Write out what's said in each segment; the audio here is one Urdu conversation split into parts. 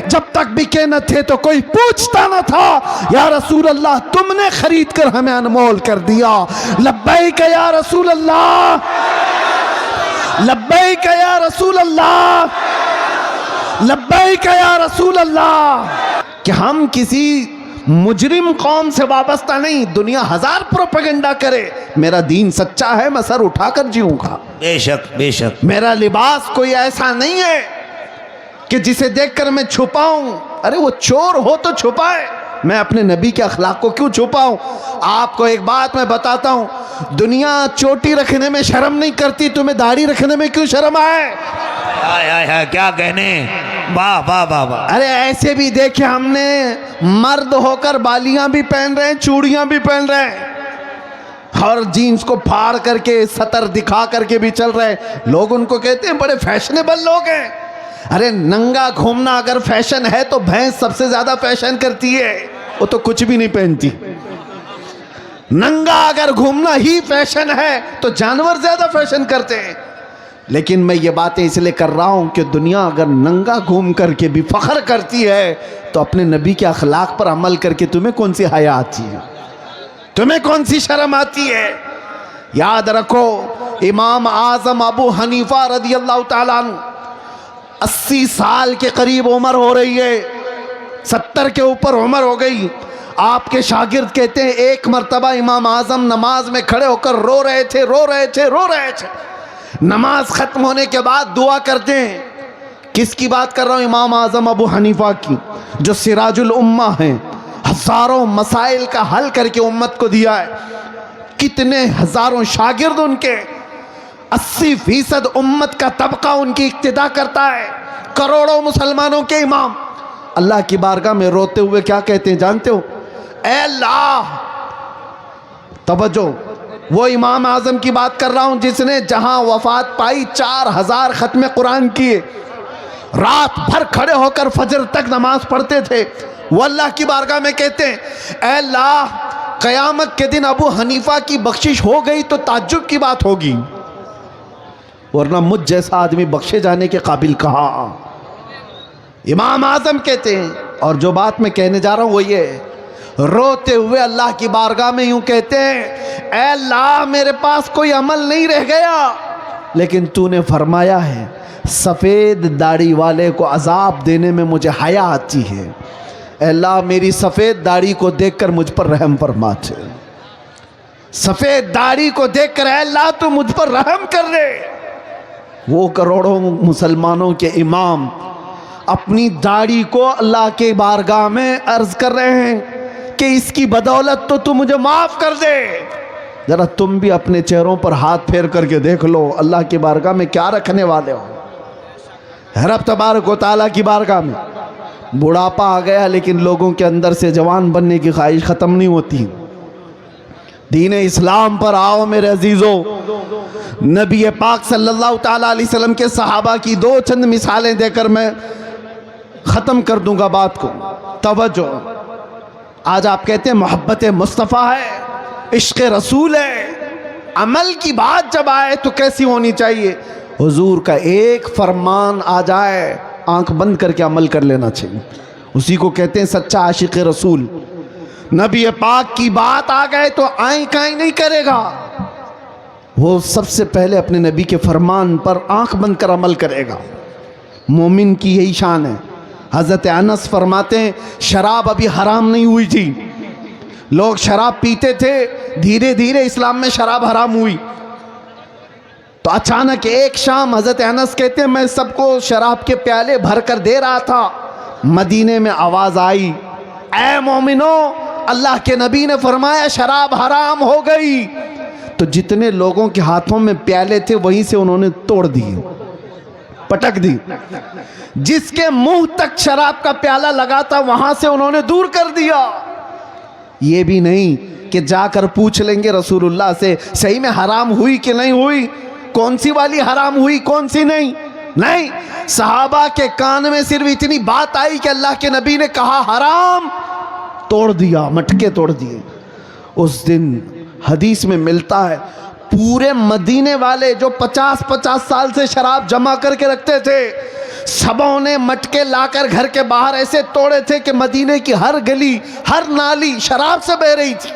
جب تک بکے نہ تھے تو کوئی پوچھتا نہ تھا، یا رسول اللہ تم نے خرید کر ہمیں انمول کر دیا، لبیک یا رسول اللہ، لبیک یا رسول اللہ، لبیک یا رسول اللہ۔ کہ ہم کسی مجرم قوم سے وابستہ نہیں، دنیا ہزار پروپیگنڈا کرے، میرا دین سچا ہے، میں سر اٹھا کر جیوں گا۔ بے شک بے شک۔ میرا لباس کوئی ایسا نہیں ہے کہ جسے دیکھ کر میں چھپاؤں، ارے وہ چور ہو تو چھپائے، میں اپنے نبی کے اخلاق کو کیوں چھپاؤں؟ آپ کو ایک بات میں بتاتا ہوں، دنیا چوٹی رکھنے میں شرم نہیں کرتی، تمہیں داڑھی رکھنے میں کیوں شرم آئے؟ کیا کہنے، واہ واہ واہ واہ۔ ارے ایسے بھی دیکھے ہم نے مرد ہو کر بالیاں بھی پہن رہے ہیں، چوڑیاں بھی پہن رہے ہیں، اور جینز کو پھاڑ کر کے سطر دکھا کر کے بھی چل رہے ہیں، لوگ ان کو کہتے ہیں بڑے فیشنیبل لوگ ہیں۔ ارے ننگا گھومنا اگر فیشن ہے تو بھینس سب سے زیادہ فیشن کرتی ہے، وہ تو کچھ بھی نہیں پہنتی۔ ننگا اگر گھومنا ہی فیشن ہے تو جانور زیادہ فیشن کرتے ہیں۔ لیکن میں یہ باتیں اس لیے کر رہا ہوں کہ دنیا اگر ننگا گھوم کر کے بھی فخر کرتی ہے تو اپنے نبی کے اخلاق پر عمل کر کے تمہیں کون سی حیا آتی ہے، تمہیں کون سی شرم آتی ہے؟ یاد رکھو امام اعظم ابو حنیفہ رضی اللہ تعالیٰ عنہ 80 سال کے قریب عمر ہو رہی ہے، 70 کے اوپر عمر ہو گئی۔ آپ کے شاگرد کہتے ہیں ایک مرتبہ امام اعظم نماز میں کھڑے ہو کر رو رہے تھے، رو رہے تھے، رو رہے تھے۔ نماز ختم ہونے کے بعد دعا کرتے ہیں۔ کس کی بات کر رہا ہوں؟ امام اعظم ابو حنیفہ کی، جو سراج الامہ ہیں، ہزاروں مسائل کا حل کر کے امت کو دیا ہے، کتنے ہزاروں شاگرد ان کے، 80% امت کا طبقہ ان کی اقتداء کرتا ہے، کروڑوں مسلمانوں کے امام اللہ کی بارگاہ میں روتے ہوئے کیا کہتے ہیں جانتے ہو؟ اے اللہ، توجہ، وہ امام اعظم کی بات کر رہا ہوں جس نے جہاں وفات پائی 4000 ختم قرآن کیے، رات بھر کھڑے ہو کر فجر تک نماز پڑھتے تھے۔ وہ اللہ کی بارگاہ میں کہتے ہیں اے اللہ، قیامت کے دن ابو حنیفہ کی بخشش ہو گئی تو تعجب کی بات ہوگی، ورنہ مجھ جیسا آدمی بخشے جانے کے قابل کہا۔ امام اعظم کہتے ہیں، اور جو بات میں کہنے جا رہا ہوں وہ یہ ہے، روتے ہوئے اللہ کی بارگاہ میں یوں کہتے ہیں اے اللہ، میرے پاس کوئی عمل نہیں رہ گیا، لیکن تو نے فرمایا ہے سفید داڑھی والے کو عذاب دینے میں مجھے حیا آتی ہے، اے اللہ میری سفید داڑھی کو دیکھ کر مجھ پر رحم فرما دے، سفید داڑھی کو دیکھ کر اے اللہ تو مجھ پر رحم کر دے۔ وہ کروڑوں مسلمانوں کے امام اپنی داڑھی کو اللہ کے بارگاہ میں عرض کر رہے ہیں کہ اس کی بدولت تو مجھے معاف کر دے۔ ذرا تم بھی اپنے چہروں پر ہاتھ پھیر کر کے دیکھ لو اللہ کی بارگاہ میں کیا رکھنے والے ہو۔ رب تبارک و تعالیٰ کی بارگاہ میں بڑھاپا آ گیا لیکن لوگوں کے اندر سے جوان بننے کی خواہش ختم نہیں ہوتی۔ دین اسلام پر آؤ میرے عزیزو، نبی پاک صلی اللہ تعالیٰ علیہ وسلم کے صحابہ کی دو چند مثالیں دے کر میں ختم کر دوں گا بات کو۔ توجہ، آج آپ کہتے ہیں محبت مصطفیٰ ہے، عشق رسول ہے، عمل کی بات جب آئے تو کیسی ہونی چاہیے؟ حضور کا ایک فرمان آ جائے آنکھ بند کر کے عمل کر لینا چاہیے، اسی کو کہتے ہیں سچا عاشق رسول۔ نبی پاک کی بات آ گئے تو آئیں کائیں نہیں کرے گا، وہ سب سے پہلے اپنے نبی کے فرمان پر آنکھ بند کر عمل کرے گا۔ مومن کی یہی شان ہے۔ حضرت انس فرماتے ہیں شراب ابھی حرام نہیں ہوئی تھی، لوگ شراب پیتے تھے، دھیرے دھیرے اسلام میں شراب حرام ہوئی، تو اچانک ایک شام حضرت انس کہتے ہیں میں سب کو شراب کے پیالے بھر کر دے رہا تھا، مدینے میں آواز آئی اے مومنو، اللہ کے نبی نے فرمایا شراب حرام ہو گئی، تو جتنے لوگوں کے ہاتھوں میں پیالے تھے وہیں سے انہوں نے توڑ دیے، پٹک دی، جس کے منہ تک شراب کا پیالہ لگا تھا وہاں سے انہوں نے دور کر دیا۔ یہ بھی نہیں کہ جا کر پوچھ لیں گے رسول اللہ سے صحیح میں حرام ہوئی کہ نہیں ہوئی، کون سی والی حرام ہوئی کون سی نہیں، نہیں، صحابہ کے کان میں صرف اتنی بات آئی کہ اللہ کے نبی نے کہا حرام، توڑ دیا، مٹکے توڑ دیے۔ اس دن حدیث میں ملتا ہے پورے مدینے والے جو 50 سال سے شراب جمع کر کے رکھتے تھے، سبوں نے مٹکے لا کر گھر کے باہر ایسے توڑے تھے کہ مدینے کی ہر گلی ہر نالی شراب سے بہہ رہی تھی.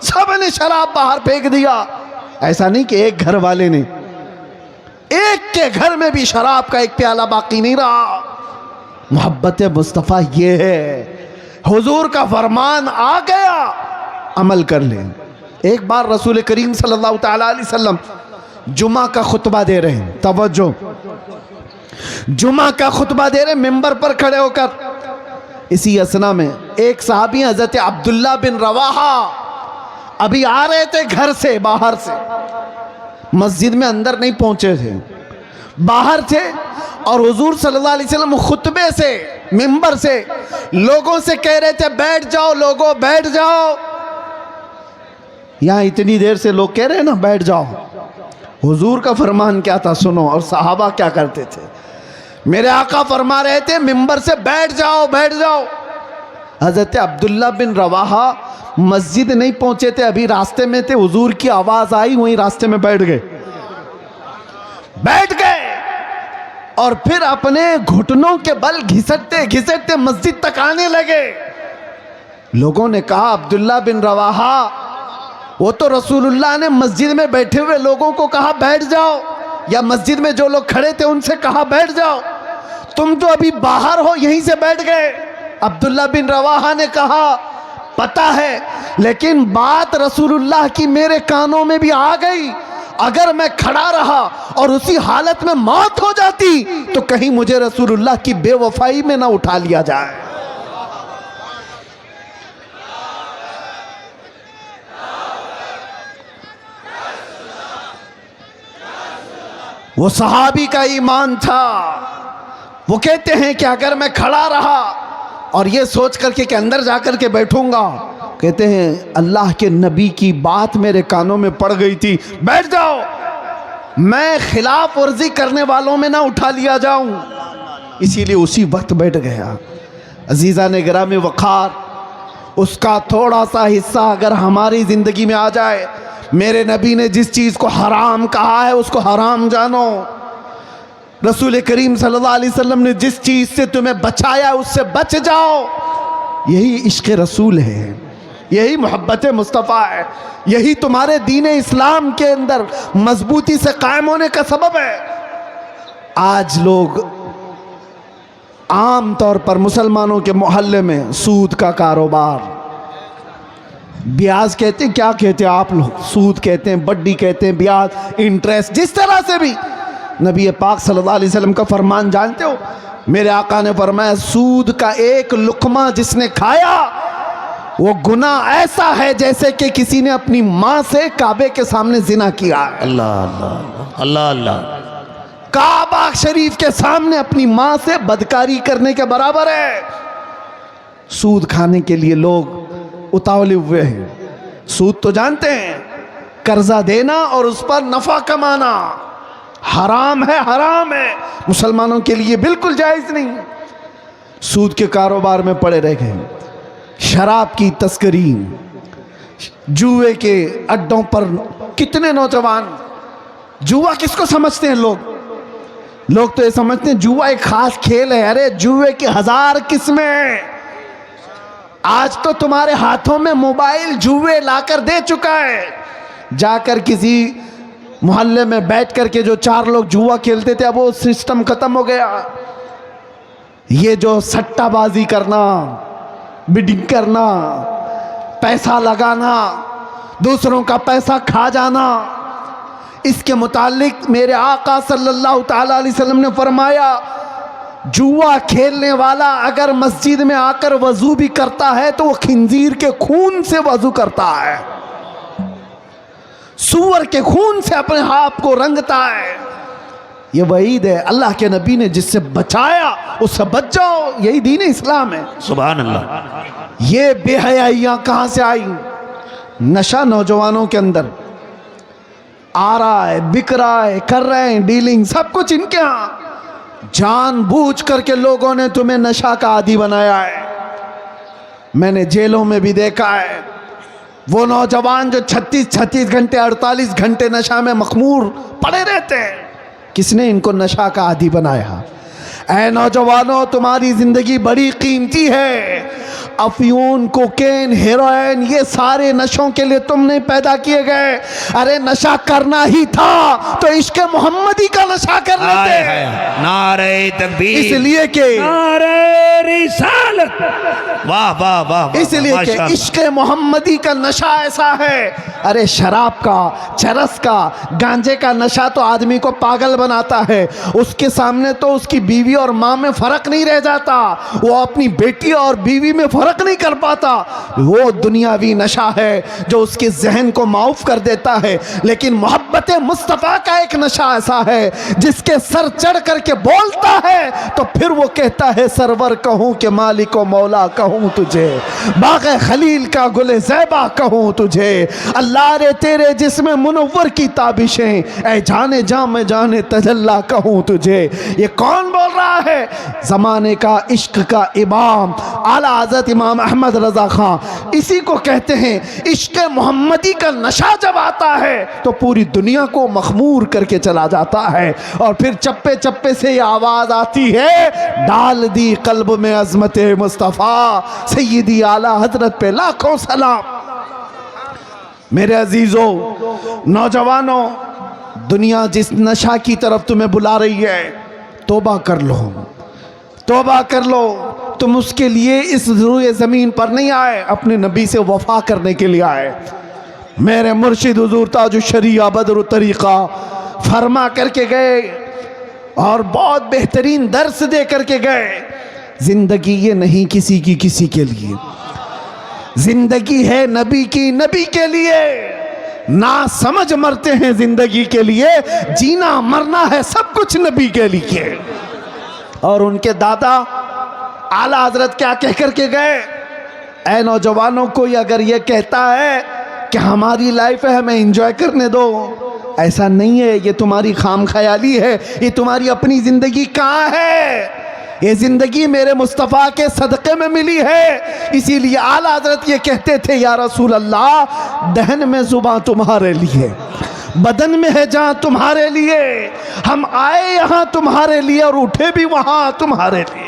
سب نے شراب باہر پھینک دیا. ایسا نہیں کہ ایک گھر والے نے, ایک کے گھر میں بھی شراب کا ایک پیالہ باقی نہیں رہا. محبت مصطفیٰ یہ ہے, حضور کا فرمان آ گیا, عمل کر لیں. ایک بار رسول کریم صلی اللہ تعالی علیہ وسلم جمعہ کا خطبہ دے رہے ہیں, توجہ, جمعہ کا خطبہ دے رہے ہیں ممبر پر کھڑے ہو کر. اسی اسنا میں ایک صحابی حضرت عبداللہ بن رواحہ ابھی آ رہے تھے گھر سے, باہر سے, مسجد میں اندر نہیں پہنچے تھے, باہر تھے, اور حضور صلی اللہ علیہ وسلم خطبے سے ممبر سے لوگوں سے کہہ رہے تھے بیٹھ جاؤ لوگوں بیٹھ جاؤ. یہاں اتنی دیر سے لوگ کہہ رہے ہیں نا بیٹھ جاؤ. حضور کا فرمان کیا تھا سنو, اور صحابہ کیا کرتے تھے. میرے آقا فرما رہے تھے ممبر سے بیٹھ جاؤ بیٹھ جاؤ. حضرت عبداللہ بن رواحہ مسجد نہیں پہنچے تھے, ابھی راستے میں تھے, حضور کی آواز آئی, وہیں راستے میں بیٹھ گئے, بیٹھ گئے, اور پھر اپنے گھٹنوں کے بل گھسٹتے گھسٹتے مسجد تک آنے لگے. لوگوں نے کہا عبداللہ بن رواحہ, وہ تو رسول اللہ نے مسجد میں بیٹھے ہوئے لوگوں کو کہا بیٹھ جاؤ, یا مسجد میں جو لوگ کھڑے تھے ان سے کہا بیٹھ جاؤ, تم تو ابھی باہر ہو یہیں سے بیٹھ گئے. عبداللہ بن رواحہ نے کہا پتہ ہے, لیکن بات رسول اللہ کی میرے کانوں میں بھی آ گئی. اگر میں کھڑا رہا اور اسی حالت میں موت ہو جاتی تو کہیں مجھے رسول اللہ کی بے وفائی میں نہ اٹھا لیا جائے. وہ صحابی کا ایمان تھا. وہ کہتے ہیں کہ اگر میں کھڑا رہا اور یہ سوچ کر کہ اندر جا کر کے بیٹھوں گا, کہتے ہیں اللہ کے نبی کی بات میرے کانوں میں پڑ گئی تھی, بیٹھ جاؤ, میں خلاف ورزی کرنے والوں میں نہ اٹھا لیا جاؤں, اسی لیے اسی وقت بیٹھ گیا. عزیزان گرامی وقار, اس کا تھوڑا سا حصہ اگر ہماری زندگی میں آ جائے, میرے نبی نے جس چیز کو حرام کہا ہے اس کو حرام جانو. رسول کریم صلی اللہ علیہ وسلم نے جس چیز سے تمہیں بچایا اس سے بچ جاؤ. یہی عشق رسول ہے, یہی محبت مصطفیٰ ہے, یہی تمہارے دین اسلام کے اندر مضبوطی سے قائم ہونے کا سبب ہے. آج لوگ عام طور پر مسلمانوں کے محلے میں سود کا کاروبار, بیاج کہتے ہیں, کیا کہتے ہیں آپ لوگ, سود کہتے ہیں, بڈی کہتے ہیں, بیاج, انٹریسٹ, جس طرح سے بھی. نبی پاک صلی اللہ علیہ وسلم کا فرمان جانتے ہو, میرے آقا نے فرمایا سود کا ایک لقمہ جس نے کھایا وہ گناہ ایسا ہے جیسے کہ کسی نے اپنی ماں سے کعبے کے سامنے زنا کیا. اللہ اللہ اللہ اللہ, کعبہ شریف کے سامنے اپنی ماں سے بدکاری کرنے کے برابر ہے. سود کھانے کے لیے لوگ اتاولے ہوئے ہیں. سود تو جانتے ہیں, قرضہ دینا اور اس پر نفع کمانا حرام ہے, حرام ہے, مسلمانوں کے لیے بالکل جائز نہیں. سود کے کاروبار میں پڑے رہ گئے, شراب کی تسکری, جوئے کے اڈوں پر کتنے نوجوان. جوا کس کو سمجھتے ہیں لوگ تو یہ سمجھتے ہیں جوا ایک خاص کھیل ہے. ارے جوئے کی 1000 قسمیں ہیں. آج تو تمہارے ہاتھوں میں موبائل جوئے لا کر دے چکا ہے. جا کر کسی محلے میں بیٹھ کر کے جو 4 لوگ جوا کھیلتے تھے اب وہ سسٹم ختم ہو گیا. یہ جو سٹہ بازی کرنا, بڈنگ کرنا, پیسہ لگانا, دوسروں کا پیسہ کھا جانا, اس کے متعلق میرے آقا صلی اللہ تعالی علیہ وسلم نے فرمایا جوا کھیلنے والا اگر مسجد میں آ کر وضو بھی کرتا ہے تو وہ خنزیر کے خون سے وضو کرتا ہے, سور کے خون سے اپنے آپ کو رنگتا ہے. یہ وعید ہے, اللہ کے نبی نے جس سے بچایا اس سے بچ جاؤ, یہی دین اسلام ہے. سبحان اللہ. یہ بے حیائیاں کہاں سے آئیں؟ نشہ نوجوانوں کے اندر آ رہا ہے, بک رہا ہے, کر رہے ہیں ڈیلنگ, سب کچھ ان کے ہاں. جان بوجھ کر کے لوگوں نے تمہیں نشہ کا عادی بنایا ہے. میں نے جیلوں میں بھی دیکھا ہے وہ نوجوان جو 36 گھنٹے 48 گھنٹے نشہ میں مخمور پڑے رہتے ہیں. کس نے ان کو نشہ کا عادی بنایا؟ اے نوجوانوں تمہاری زندگی بڑی قیمتی ہے. افیون کوکین ہیروئن یہ سارے نشوں کے لیے تم نہیں پیدا کیے گئے. ارے نشہ کرنا ہی تھا تو عشق محمدی کا نشہ کر لیتے. نعرہ تکبیر اس لیے کہ نعرہ رسالت. واہ واہ واہ. اس لیے کہ عشق محمدی کا نشہ ایسا ہے. ارے شراب کا، چرس کا، گانجے کا نشہ تو آدمی کو پاگل بناتا ہے. اس کے سامنے تو اس کی بیوی اور ماں میں فرق نہیں رہ جاتا. وہ اپنی بیٹی اور بیوی میں فرق نہیں کر پاتا. وہ دنیاوی نشہ ہے جو اس کے ذہن کو معاف کر دیتا ہے. لیکن محبت مصطفیٰ کا ایک نشہ ایسا ہے جس کے سر چڑھ کر کے بولتا ہے تو پھر وہ کہتا ہے سرور کہوں کہ مالک و مولا کہوں تجھے، باغ خلیل کا گل زیبا کہوں تجھے، اللہ رے تیرے جسم منور کی تابشیں، اے جانے جاں میں جانے تجلا کہوں تجھے. یہ کون بول رہا ہے؟ زمانے کا عشق کا امام اعلیٰ حضرت امام احمد رضا خان. اسی کو کہتے ہیں عشق محمدی کا نشہ جب آتا ہے تو پوری دنیا کو مخمور کر کے چلا جاتا ہے. اور پھر چپے چپے سے یہ آواز آتی ہے، ڈال دی قلب میں عظمت مصطفیٰ، سیدی اعلیٰ حضرت پہ لاکھوں سلام. میرے عزیزوں، نوجوانوں، دنیا جس نشہ کی طرف تمہیں بلا رہی ہے، توبہ کر لو، توبہ کر لو. تم اس کے لیے اس روئے زمین پر نہیں آئے، اپنے نبی سے وفا کرنے کے لیے آئے. میرے مرشد حضور تاج الشریعہ بدر الطریقہ فرما کر کے گئے اور بہت بہترین درس دے کر کے گئے. زندگی یہ نہیں کسی کی کسی کے لیے، زندگی ہے نبی کی نبی کے لیے. نا سمجھ مرتے ہیں زندگی کے لیے، جینا مرنا ہے سب کچھ نبی کے لیے. اور ان کے دادا اعلیٰ حضرت کیا کہہ کر کے گئے؟ اے نوجوانوں، کوئی اگر یہ کہتا ہے کہ ہماری لائف ہے ہمیں انجوائے کرنے دو، ایسا نہیں ہے. یہ تمہاری خام خیالی ہے. یہ تمہاری اپنی زندگی کہاں ہے؟ یہ زندگی میرے مصطفیٰ کے صدقے میں ملی ہے. اسی لیے اعلیٰ حضرت یہ کہتے تھے، یا رسول اللہ، دہن میں زباں تمہارے لیے، بدن میں ہے جہاں تمہارے لیے. ہم آئے یہاں تمہارے لیے اور اٹھے بھی وہاں تمہارے لیے.